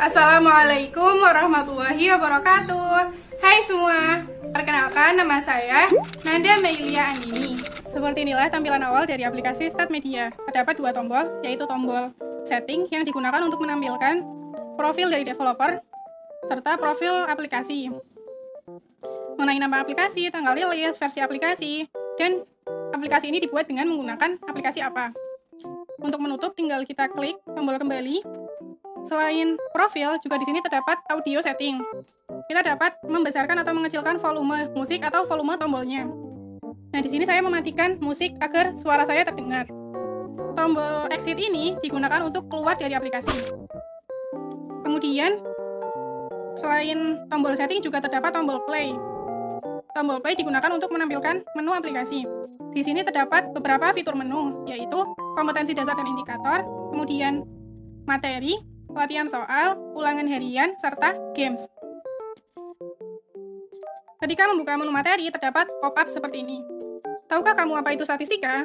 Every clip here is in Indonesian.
Assalamualaikum warahmatullahi wabarakatuh. Hai semua, perkenalkan nama saya Nanda Meilia Andini. Seperti inilah tampilan awal dari aplikasi StatMedia. Terdapat dua tombol, yaitu tombol setting yang digunakan untuk menampilkan profil dari developer serta profil aplikasi. Mengenai nama aplikasi, tanggal rilis, versi aplikasi, dan aplikasi ini dibuat dengan menggunakan aplikasi apa. Untuk menutup, tinggal kita klik tombol kembali. Selain profil, juga di sini terdapat audio setting. Kita dapat membesarkan atau mengecilkan volume musik atau volume tombolnya. Nah, di sini saya mematikan musik agar suara saya terdengar. Tombol exit ini digunakan untuk keluar dari aplikasi. Kemudian, selain tombol setting juga terdapat tombol play. Tombol play digunakan untuk menampilkan menu aplikasi. Di sini terdapat beberapa fitur menu, yaitu kompetensi dasar dan indikator, kemudian materi, latihan soal, ulangan harian, serta games. Ketika membuka menu materi, terdapat pop-up seperti ini. Tahukah kamu apa itu statistika?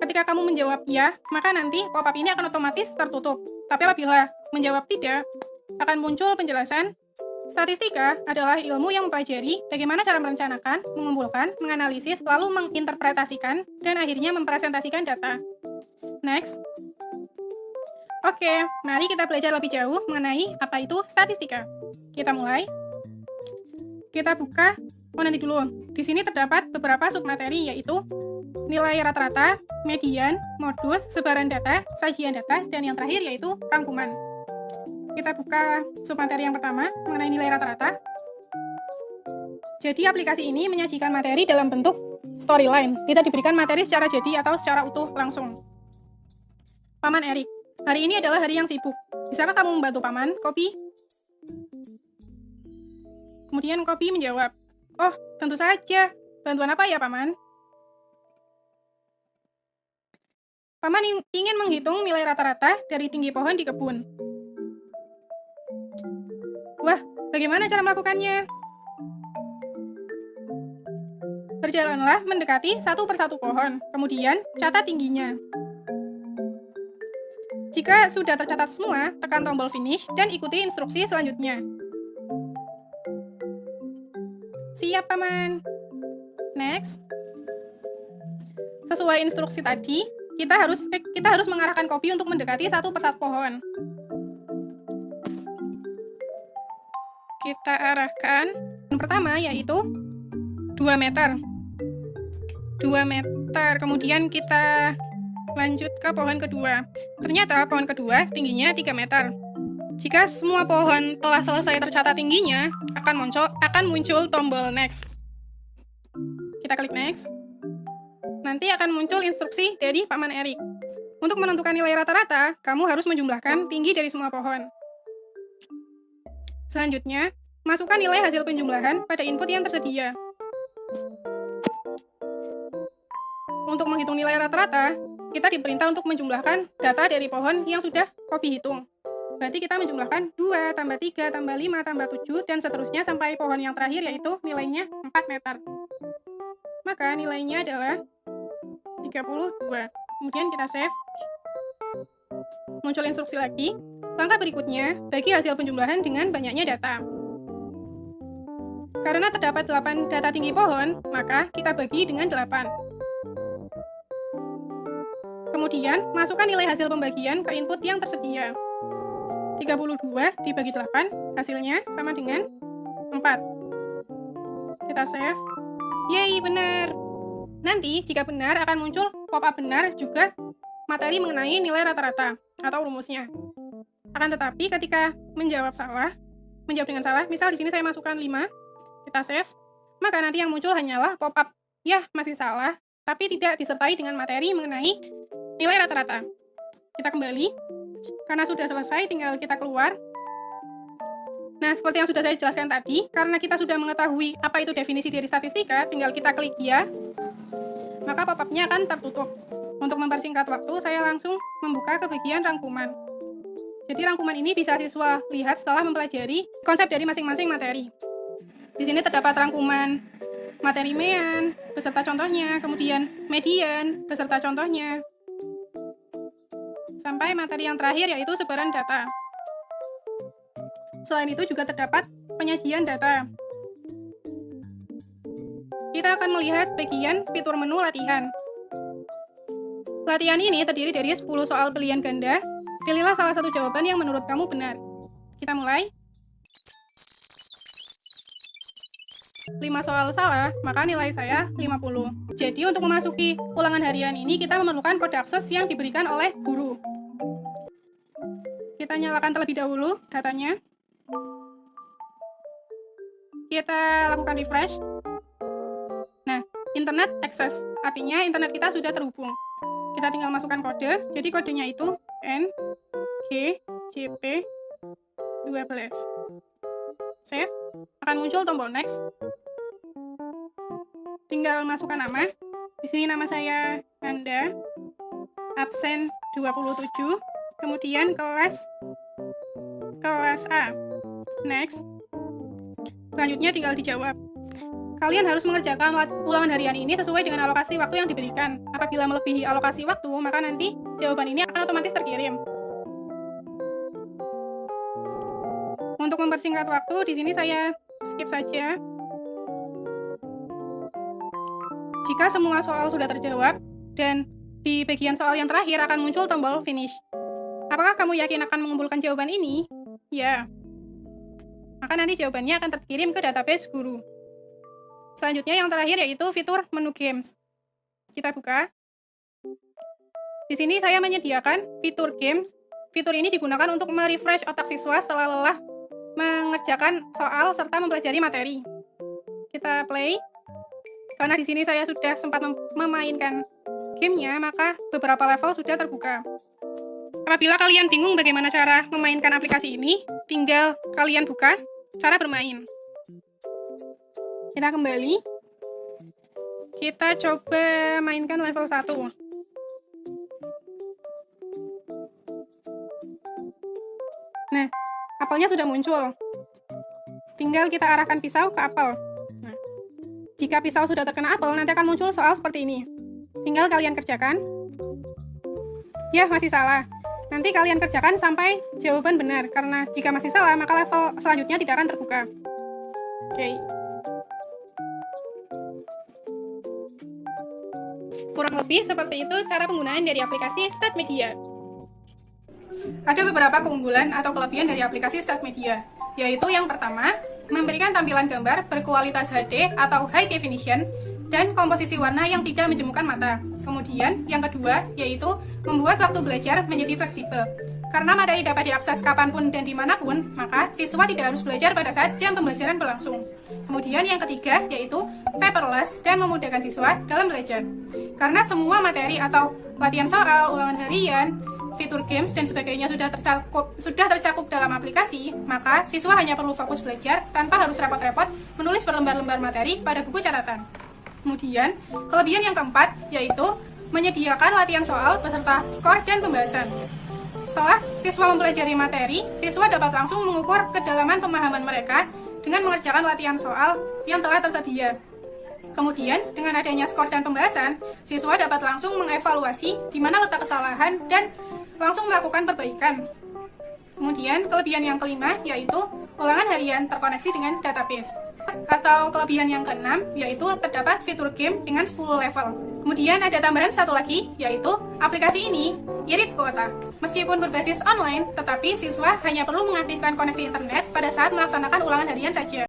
Ketika kamu menjawab ya, maka nanti pop-up ini akan otomatis tertutup. Tapi apabila menjawab tidak, akan muncul penjelasan. Statistika adalah ilmu yang mempelajari bagaimana cara merencanakan, mengumpulkan, menganalisis, lalu menginterpretasikan, dan akhirnya mempresentasikan data. Next. Oke, mari kita belajar lebih jauh mengenai apa itu statistika. Kita mulai. Kita buka, nanti dulu. Di sini terdapat beberapa submateri, yaitu nilai rata-rata, median, modus, sebaran data, sajian data, dan yang terakhir yaitu rangkuman. Kita buka submateri yang pertama, mengenai nilai rata-rata. Jadi aplikasi ini menyajikan materi dalam bentuk storyline. Tidak diberikan materi secara jadi atau secara utuh langsung. Paman Erik. Hari ini adalah hari yang sibuk. Bisakah kamu membantu Paman, Kopi? Kemudian Kopi menjawab, oh, tentu saja. Bantuan apa ya, Paman? Paman ingin menghitung nilai rata-rata dari tinggi pohon di kebun. Wah, bagaimana cara melakukannya? Berjalanlah mendekati satu persatu pohon, kemudian catat tingginya. Jika sudah tercatat semua, tekan tombol finish dan ikuti instruksi selanjutnya. Siap, Paman. Next. Sesuai instruksi tadi, kita harus mengarahkan Kopi untuk mendekati satu persatu pohon. Kita arahkan. Yang pertama yaitu 2 meter. 2 meter. Kemudian kita lanjut ke pohon kedua. Ternyata pohon kedua tingginya 3 meter. Jika semua pohon telah selesai tercatat tingginya, akan muncul tombol next. Kita klik next. Nanti akan muncul instruksi dari Paman Erik. Untuk menentukan nilai rata-rata, kamu harus menjumlahkan tinggi dari semua pohon. Selanjutnya, masukkan nilai hasil penjumlahan pada input yang tersedia. Untuk menghitung nilai rata-rata, kita diperintah untuk menjumlahkan data dari pohon yang sudah Kopi hitung. Berarti kita menjumlahkan 2, tambah 3, tambah 5, tambah 7, dan seterusnya sampai pohon yang terakhir yaitu nilainya 4 meter. Maka nilainya adalah 32. Kemudian kita save. Muncul instruksi lagi. Langkah berikutnya, bagi hasil penjumlahan dengan banyaknya data. Karena terdapat 8 data tinggi pohon, maka kita bagi dengan 8. Kemudian, masukkan nilai hasil pembagian ke input yang tersedia. 32 dibagi 8, hasilnya sama dengan 4. Kita save. Yeay, benar. Nanti, jika benar, akan muncul pop-up benar juga materi mengenai nilai rata-rata atau rumusnya. Akan tetapi, ketika menjawab dengan salah, misal di sini saya masukkan 5, kita save, maka nanti yang muncul hanyalah pop-up. Ya, masih salah, tapi tidak disertai dengan materi mengenai nilai rata-rata. Kita kembali. Karena sudah selesai, tinggal kita keluar. Nah, seperti yang sudah saya jelaskan tadi, karena kita sudah mengetahui apa itu definisi dari statistika, tinggal kita klik ya, maka pop-up-nya akan tertutup. Untuk mempersingkat waktu, saya langsung membuka ke bagian rangkuman. Jadi rangkuman ini bisa siswa lihat setelah mempelajari konsep dari masing-masing materi. Di sini terdapat rangkuman materi mean, beserta contohnya, kemudian median, beserta contohnya, sampai materi yang terakhir yaitu sebaran data. Selain itu juga terdapat penyajian data. Kita akan melihat bagian fitur menu latihan. Latihan ini terdiri dari 10 soal pilihan ganda. Pilihlah salah satu jawaban yang menurut kamu benar. Kita mulai. 5 soal salah, maka nilai saya 50. Jadi untuk memasuki ulangan harian ini, kita memerlukan kode akses yang diberikan oleh guru. Kita nyalakan terlebih dahulu datanya. Kita lakukan refresh. Nah, internet access, artinya internet kita sudah terhubung. Kita tinggal masukkan kode, jadi kodenya itu NGJP 12. Save, akan muncul tombol next. Tinggal masukkan nama. Di sini nama saya Nanda, absen 27, kemudian kelas A. Next. Selanjutnya tinggal dijawab. Kalian harus mengerjakan ulangan harian ini sesuai dengan alokasi waktu yang diberikan. Apabila melebihi alokasi waktu, maka nanti jawaban ini akan otomatis terkirim. Untuk mempersingkat waktu, di sini saya skip saja. Jika semua soal sudah terjawab, dan di bagian soal yang terakhir akan muncul tombol finish. Apakah kamu yakin akan mengumpulkan jawaban ini? Ya. Maka nanti jawabannya akan terkirim ke database guru. Selanjutnya yang terakhir yaitu fitur menu games. Kita buka. Di sini saya menyediakan fitur games. Fitur ini digunakan untuk merefresh otak siswa setelah lelah mengerjakan soal serta mempelajari materi. Kita play. Karena di sini saya sudah sempat memainkan gamenya, maka beberapa level sudah terbuka. Apabila kalian bingung bagaimana cara memainkan aplikasi ini, tinggal kalian buka cara bermain. Kita kembali. Kita coba mainkan level 1. Nah, apelnya sudah muncul. Tinggal kita arahkan pisau ke apel. Nah, jika pisau sudah terkena apel, nanti akan muncul soal seperti ini. Tinggal kalian kerjakan. Ya, masih salah. Nanti kalian kerjakan sampai jawaban benar, karena jika masih salah, maka level selanjutnya tidak akan terbuka. Oke. Kurang lebih seperti itu cara penggunaan dari aplikasi StatMedia. Ada beberapa keunggulan atau kelebihan dari aplikasi StatMedia, yaitu yang pertama, memberikan tampilan gambar berkualitas HD atau High Definition dan komposisi warna yang tidak menjemukan mata. Kemudian, yang kedua, yaitu membuat waktu belajar menjadi fleksibel. Karena materi dapat diakses kapanpun dan dimanapun, maka siswa tidak harus belajar pada saat jam pembelajaran berlangsung. Kemudian yang ketiga, yaitu paperless dan memudahkan siswa dalam belajar. Karena semua materi atau latihan soal, ulangan harian, fitur games, dan sebagainya sudah tercakup dalam aplikasi, maka siswa hanya perlu fokus belajar tanpa harus repot-repot menulis berlembar-lembar materi pada buku catatan. Kemudian, kelebihan yang keempat, yaitu menyediakan latihan soal beserta skor dan pembahasan. Setelah siswa mempelajari materi, siswa dapat langsung mengukur kedalaman pemahaman mereka dengan mengerjakan latihan soal yang telah tersedia. Kemudian, dengan adanya skor dan pembahasan, siswa dapat langsung mengevaluasi di mana letak kesalahan dan langsung melakukan perbaikan. Kemudian, kelebihan yang kelima, yaitu ulangan harian terkoneksi dengan database. Atau kelebihan yang keenam, yaitu terdapat fitur game dengan 10 level. Kemudian ada tambahan satu lagi, yaitu aplikasi ini irit kuota. Meskipun berbasis online, tetapi siswa hanya perlu mengaktifkan koneksi internet pada saat melaksanakan ulangan harian saja.